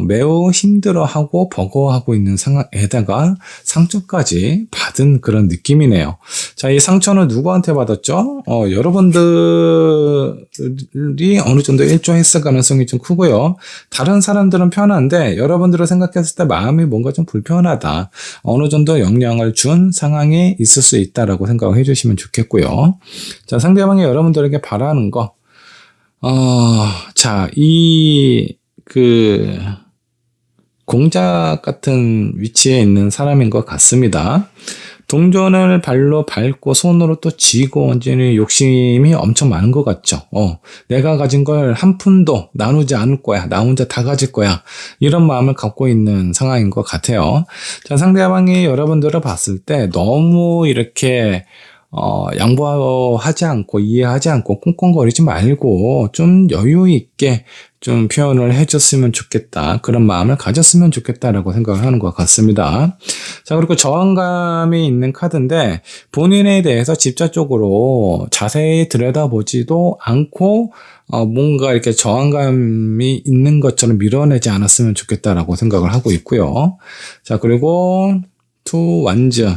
매우 힘들어하고 버거워하고 있는 상황에다가 상처까지 받은 그런 느낌이네요. 자, 이 상처는 누구한테 받았죠? 여러분들이 어느 정도 일조했을 가능성이 좀 크고요. 다른 사람들은 편한데 여러분들을 생각했을 때 마음이 뭔가 좀 불편하다. 어느 정도 영향을 준 상황이 있을 수 있다라고 생각을 해주시면 좋겠고요. 자, 상대방이 여러분들에게 바라는 거. 자, 공작 같은 위치에 있는 사람인 것 같습니다. 동전을 발로 밟고 손으로 또 쥐고 완전히 욕심이 엄청 많은 것 같죠. 내가 가진 걸 한 푼도 나누지 않을 거야. 나 혼자 다 가질 거야. 이런 마음을 갖고 있는 상황인 것 같아요. 자, 상대방이 여러분들을 봤을 때 너무 이렇게 양보하지 않고 이해하지 않고 꽁꽁거리지 말고 좀 여유 있게 좀 표현을 해줬으면 좋겠다. 그런 마음을 가졌으면 좋겠다라고 생각을 하는 것 같습니다. 자, 그리고 저항감이 있는 카드인데 본인에 대해서 직접적으로 자세히 들여다보지도 않고 뭔가 이렇게 저항감이 있는 것처럼 밀어내지 않았으면 좋겠다라고 생각을 하고 있고요. 자, 그리고 투 완즈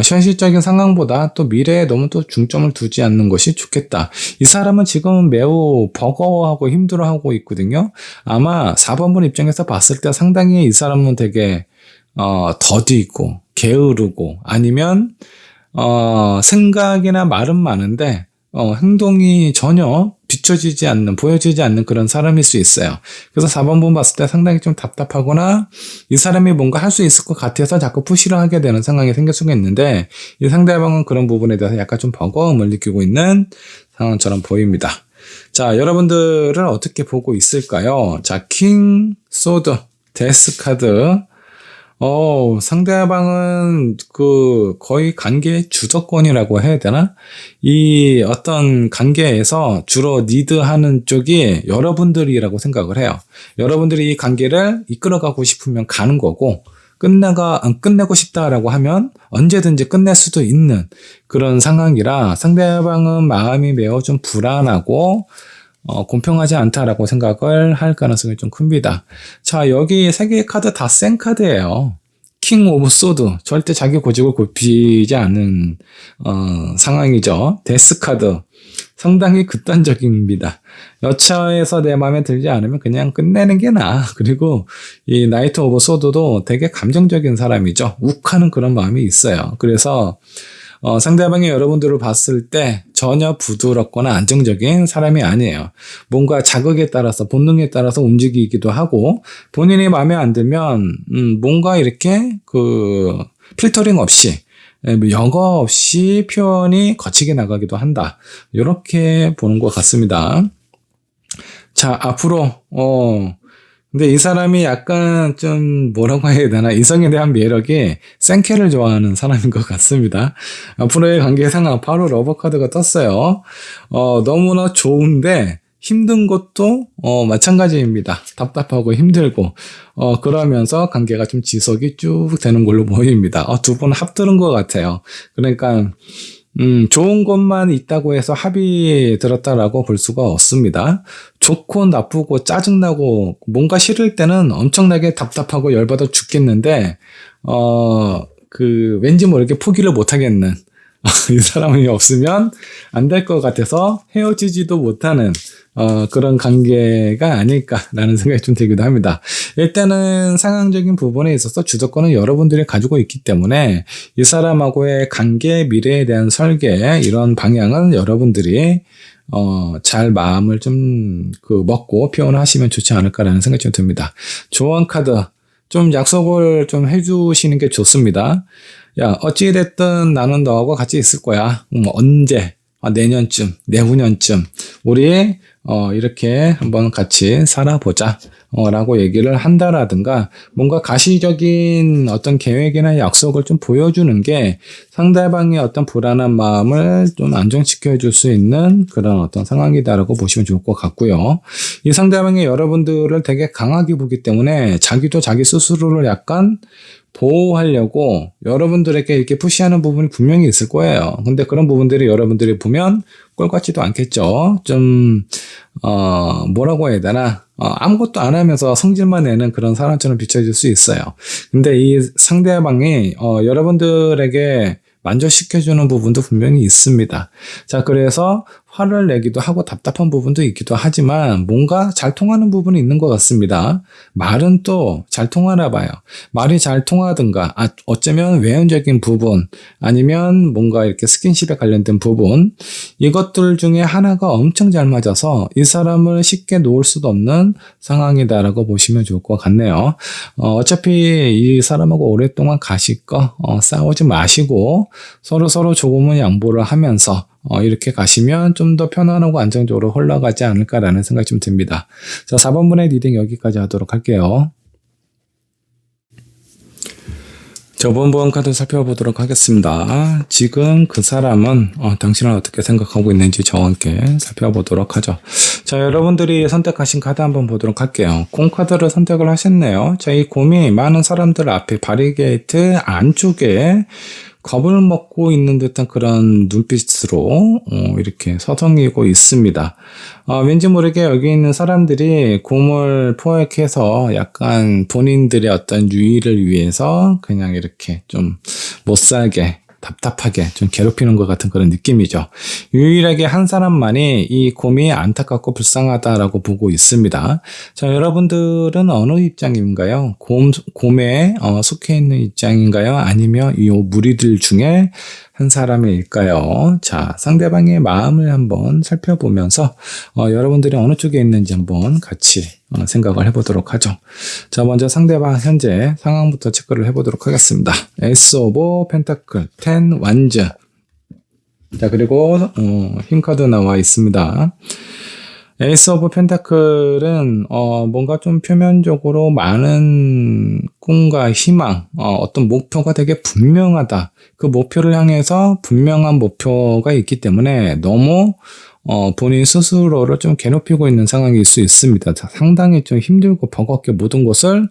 현실적인 상황보다 또 미래에 너무 또 중점을 두지 않는 것이 좋겠다. 이 사람은 지금 매우 버거워하고 힘들어하고 있거든요. 아마 4번분 입장에서 봤을 때 상당히 이 사람은 되게 더디고 게으르고 아니면 생각이나 말은 많은데 행동이 전혀 보여지지 않는 그런 사람일 수 있어요. 그래서 4번분 봤을 때 상당히 좀 답답하거나 이 사람이 뭔가 할 수 있을 것 같아서 자꾸 푸시를 하게 되는 상황이 생길 수가 있는데 이 상대방은 그런 부분에 대해서 약간 좀 버거움을 느끼고 있는 상황처럼 보입니다. 자, 여러분들은 어떻게 보고 있을까요? 자, 킹, 소드, 데스 카드. 상대방은 거의 관계의 주도권이라고 해야 되나? 이 어떤 관계에서 주로 리드하는 쪽이 여러분들이라고 생각을 해요. 여러분들이 이 관계를 이끌어가고 싶으면 가는 거고, 끝내고 싶다라고 하면 언제든지 끝낼 수도 있는 그런 상황이라 상대방은 마음이 매우 좀 불안하고 공평하지 않다라고 생각을 할 가능성이 좀 큽니다. 자, 여기 세 개의 카드 다 센 카드예요. 킹 오브 소드. 절대 자기 고집을 굽히지 않는, 상황이죠. 데스 카드. 상당히 극단적입니다. 여차에서 내 마음에 들지 않으면 그냥 끝내는 게 나아. 그리고 이 나이트 오브 소드도 되게 감정적인 사람이죠. 욱하는 그런 마음이 있어요. 그래서 상대방이 여러분들을 봤을 때 전혀 부드럽거나 안정적인 사람이 아니에요. 뭔가 자극에 따라서 본능에 따라서 움직이기도 하고 본인이 마음에 안 들면 뭔가 이렇게 필터링 없이 여과 없이 표현이 거치게 나가기도 한다. 이렇게 보는 것 같습니다. 자, 앞으로 근데 이 사람이 약간 좀 뭐라고 해야 되나, 이성에 대한 매력이 생캐를 좋아하는 사람인 것 같습니다. 앞으로의 관계 상황 바로 러버 카드가 떴어요. 너무나 좋은데 힘든 것도 마찬가지입니다. 답답하고 힘들고 그러면서 관계가 좀 지속이 쭉 되는 걸로 보입니다. 두 분 합들은 것 같아요. 그러니까 좋은 것만 있다고 해서 합이 들었다라고 볼 수가 없습니다. 좋고 나쁘고 짜증나고 뭔가 싫을 때는 엄청나게 답답하고 열받아 죽겠는데 왠지 모르게 포기를 못 하겠는 이 사람이 없으면 안 될 것 같아서 헤어지지도 못하는 그런 관계가 아닐까라는 생각이 좀 들기도 합니다. 일단은 상황적인 부분에 있어서 주도권은 여러분들이 가지고 있기 때문에 이 사람하고의 관계 미래에 대한 설계 이런 방향은 여러분들이 잘 마음을 좀 먹고 표현하시면 좋지 않을까라는 생각이 좀 듭니다. 조언 카드 좀 약속을 좀 해주시는 게 좋습니다. 야, 어찌됐든 나는 너하고 같이 있을 거야. 언제? 내년쯤, 내후년쯤 우리 이렇게 한번 같이 살아보자 라고 얘기를 한다라든가 뭔가 가시적인 어떤 계획이나 약속을 좀 보여주는 게 상대방의 어떤 불안한 마음을 좀 안정시켜 줄 수 있는 그런 어떤 상황이다라고 보시면 좋을 것 같고요. 이 상대방이 여러분들을 되게 강하게 보기 때문에 자기도 자기 스스로를 약간 보호하려고 여러분들에게 이렇게 푸시하는 부분이 분명히 있을 거예요. 근데 그런 부분들이 여러분들이 보면 꼴 같지도 않겠죠. 좀 뭐라고 해야 되나, 아무것도 안 하면서 성질만 내는 그런 사람처럼 비춰질 수 있어요. 근데 이 상대방이 여러분들에게 만족시켜주는 부분도 분명히 있습니다. 자, 그래서 화를 내기도 하고 답답한 부분도 있기도 하지만 뭔가 잘 통하는 부분이 있는 것 같습니다. 말은 또 잘 통하나 봐요. 말이 잘 통하든가 어쩌면 외연적인 부분 아니면 뭔가 이렇게 스킨십에 관련된 부분 이것들 중에 하나가 엄청 잘 맞아서 이 사람을 쉽게 놓을 수도 없는 상황이다라고 보시면 좋을 것 같네요. 어차피 이 사람하고 오랫동안 가실 거 싸우지 마시고 서로 조금은 양보를 하면서 이렇게 가시면 좀 더 편안하고 안정적으로 흘러가지 않을까라는 생각이 좀 듭니다. 자, 4번분의 리딩 여기까지 하도록 할게요. 저번 번 카드 살펴보도록 하겠습니다. 지금 그 사람은 당신을 어떻게 생각하고 있는지 저와 함께 살펴보도록 하죠. 자, 여러분들이 선택하신 카드 한번 보도록 할게요. 곰 카드를 선택을 하셨네요. 자, 이 곰이 많은 사람들 앞에 바리게이트 안쪽에 겁을 먹고 있는 듯한 그런 눈빛으로 이렇게 서성이고 있습니다. 왠지 모르게 여기 있는 사람들이 곰을 포획해서 약간 본인들의 어떤 유의를 위해서 그냥 이렇게 좀 못살게 답답하게 좀 괴롭히는 것 같은 그런 느낌이죠. 유일하게 한 사람만이 이 곰이 안타깝고 불쌍하다라고 보고 있습니다. 자, 여러분들은 어느 입장인가요? 곰에 속해 있는 입장인가요? 아니면 이 무리들 중에 한 사람일까요? 자, 상대방의 마음을 한번 살펴보면서 여러분들이 어느 쪽에 있는지 한번 같이 생각을 해보도록 하죠. 자, 먼저 상대방 현재 상황부터 체크를 해보도록 하겠습니다. 에이스 오브 펜타클, 10 완즈. 자, 그리고 흰 카드 나와 있습니다. 에이스 오브 펜타클은 뭔가 좀 표면적으로 많은 꿈과 희망, 어떤 목표가 되게 분명하다. 그 목표를 향해서 분명한 목표가 있기 때문에 너무 본인 스스로를 좀 괴롭히고 있는 상황일 수 있습니다. 상당히 좀 힘들고 버겁게 모든 것을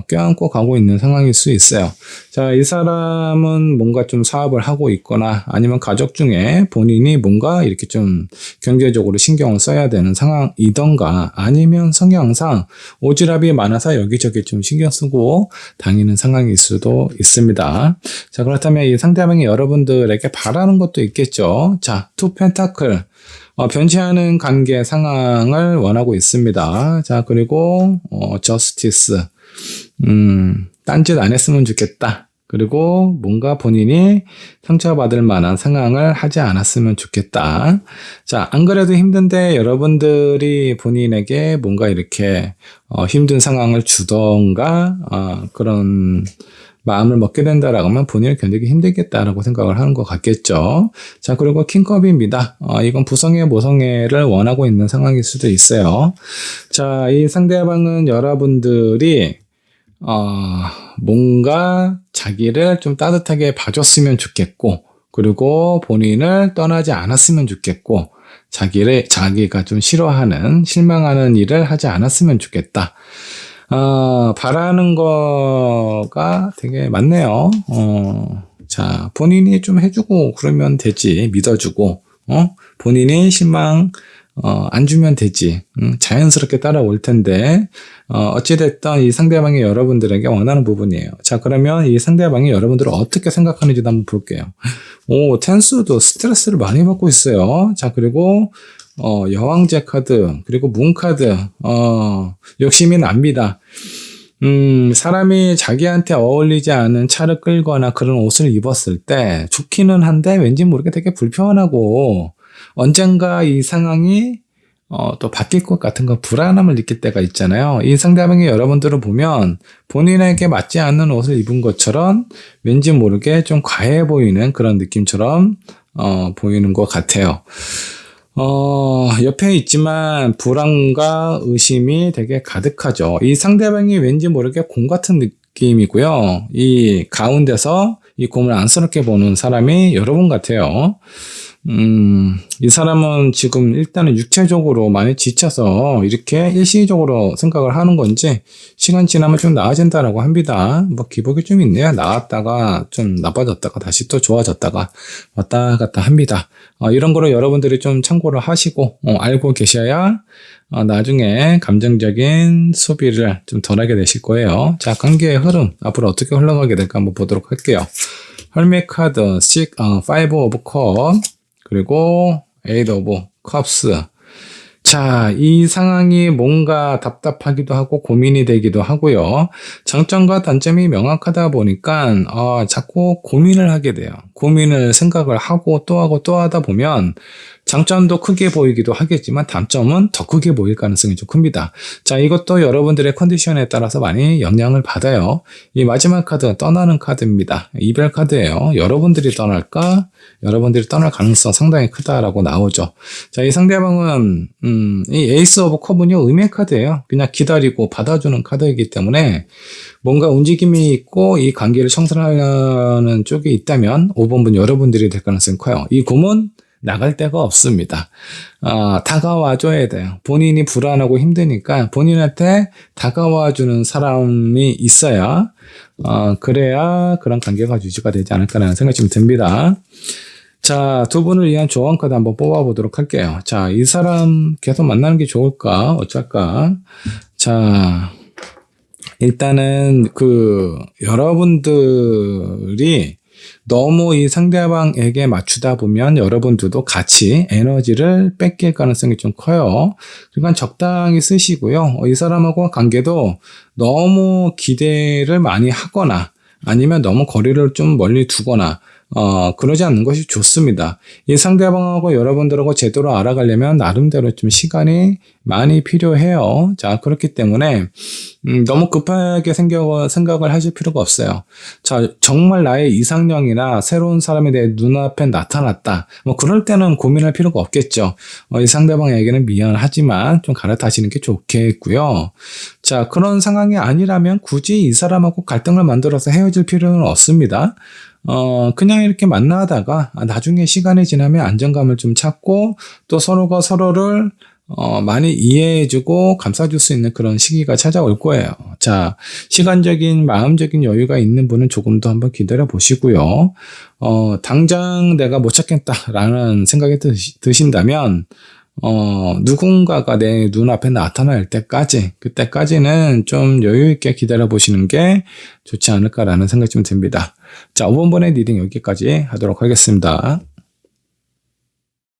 껴안고 가고 있는 상황일 수 있어요. 자, 이 사람은 뭔가 좀 사업을 하고 있거나 아니면 가족 중에 본인이 뭔가 이렇게 좀 경제적으로 신경을 써야 되는 상황이던가 아니면 성향상 오지랖이 많아서 여기저기 좀 신경 쓰고 다니는 상황일 수도 있습니다. 자, 그렇다면 이 상대방이 여러분들에게 바라는 것도 있겠죠. 자, 투 펜타클. 변치하는 관계 상황을 원하고 있습니다. 자, 그리고, 저스티스. 딴짓 안 했으면 좋겠다. 그리고 뭔가 본인이 상처받을 만한 상황을 하지 않았으면 좋겠다. 자, 안 그래도 힘든데 여러분들이 본인에게 뭔가 이렇게, 힘든 상황을 주던가, 그런, 마음을 먹게 된다라고 하면 본인을 견디기 힘들겠다라고 생각을 하는 것 같겠죠. 자, 그리고 킹컵입니다. 이건 부성애, 모성애를 원하고 있는 상황일 수도 있어요. 자, 이 상대방은 여러분들이, 뭔가 자기를 좀 따뜻하게 봐줬으면 좋겠고, 그리고 본인을 떠나지 않았으면 좋겠고, 자기가 좀 싫어하는, 실망하는 일을 하지 않았으면 좋겠다. 바라는 거가 되게 많네요. 자, 본인이 좀 해주고 그러면 되지. 믿어주고, 본인이 실망, 안 주면 되지. 자연스럽게 따라올 텐데, 어찌됐든 이 상대방이 여러분들에게 원하는 부분이에요. 자, 그러면 이 상대방이 여러분들을 어떻게 생각하는지도 한번 볼게요. 텐스도 스트레스를 많이 받고 있어요. 자, 그리고, 여왕제 카드, 그리고 문 카드, 욕심이 납니다. 사람이 자기한테 어울리지 않은 차를 끌거나 그런 옷을 입었을 때 좋기는 한데 왠지 모르게 되게 불편하고 언젠가 이 상황이 또 바뀔 것 같은 거 불안함을 느낄 때가 있잖아요. 이 상대방이 여러분들을 보면 본인에게 맞지 않는 옷을 입은 것처럼 왠지 모르게 좀 과해 보이는 그런 느낌처럼 보이는 것 같아요. 옆에 있지만 불안과 의심이 되게 가득하죠. 이 상대방이 왠지 모르게 곰 같은 느낌이고요. 이 가운데서 이 곰을 안쓰럽게 보는 사람이 여러분 같아요. 이 사람은 지금 일단은 육체적으로 많이 지쳐서 이렇게 일시적으로 생각을 하는 건지 시간 지나면 좀 나아진다라고 합니다. 뭐 기복이 좀 있네요. 나았다가 좀 나빠졌다가 다시 또 좋아졌다가 왔다 갔다 합니다. 이런 거를 여러분들이 좀 참고를 하시고 알고 계셔야 나중에 감정적인 소비를 좀 덜하게 되실 거예요. 자, 관계의 흐름 앞으로 어떻게 흘러가게 될까 한번 보도록 할게요. 헐밋 카드, 5 오브 컵, 그리고 8 오브 컵스. 자, 이 상황이 뭔가 답답하기도 하고 고민이 되기도 하고요. 장점과 단점이 명확하다 보니까 자꾸 고민을 하게 돼요. 고민을 생각을 하고 또 하다 보면 장점도 크게 보이기도 하겠지만 단점은 더 크게 보일 가능성이 좀 큽니다. 자, 이것도 여러분들의 컨디션에 따라서 많이 영향을 받아요. 이 마지막 카드 떠나는 카드입니다. 이별 카드예요. 여러분들이 떠날까? 여러분들이 떠날 가능성 상당히 크다라고 나오죠. 자, 이 상대방은 이 에이스 오브 컵은요, 의미 카드예요. 그냥 기다리고 받아주는 카드이기 때문에 뭔가 움직임이 있고 이 관계를 청산하려는 쪽에 있다면 5번분 여러분들이 될 가능성이 커요. 이 곰은 나갈 데가 없습니다. 다가와줘야 돼요. 본인이 불안하고 힘드니까 본인한테 다가와주는 사람이 있어야, 그래야 그런 관계가 유지가 되지 않을까라는 생각이 좀 듭니다. 자, 두 분을 위한 조언 카드 한번 뽑아보도록 할게요. 자, 이 사람 계속 만나는 게 좋을까? 어쩔까? 자, 일단은 여러분들이 너무 이 상대방에게 맞추다 보면 여러분들도 같이 에너지를 뺏길 가능성이 좀 커요. 그러니까 적당히 쓰시고요. 이 사람하고 관계도 너무 기대를 많이 하거나 아니면 너무 거리를 좀 멀리 두거나 그러지 않는 것이 좋습니다. 이 상대방하고 여러분들하고 제대로 알아가려면 나름대로 좀 시간이 많이 필요해요. 자, 그렇기 때문에 너무 급하게 생각을 하실 필요가 없어요. 자, 정말 나의 이상형이나 새로운 사람이 내 눈앞에 나타났다. 뭐 그럴 때는 고민할 필요가 없겠죠. 이 상대방에게는 미안하지만 좀 갈아타시는 게 좋겠고요. 자, 그런 상황이 아니라면 굳이 이 사람하고 갈등을 만들어서 헤어질 필요는 없습니다. 그냥 이렇게 만나다가 나중에 시간이 지나면 안정감을 좀 찾고 또 서로가 서로를 많이 이해해주고 감싸줄 수 있는 그런 시기가 찾아올 거예요. 자, 시간적인, 마음적인 여유가 있는 분은 조금 더 한번 기다려 보시고요. 당장 내가 못 찾겠다라는 생각이 드신다면, 누군가가 내 눈앞에 나타날 때까지, 그때까지는 좀 여유 있게 기다려 보시는 게 좋지 않을까라는 생각이 좀 듭니다. 자, 5번의 리딩 여기까지 하도록 하겠습니다.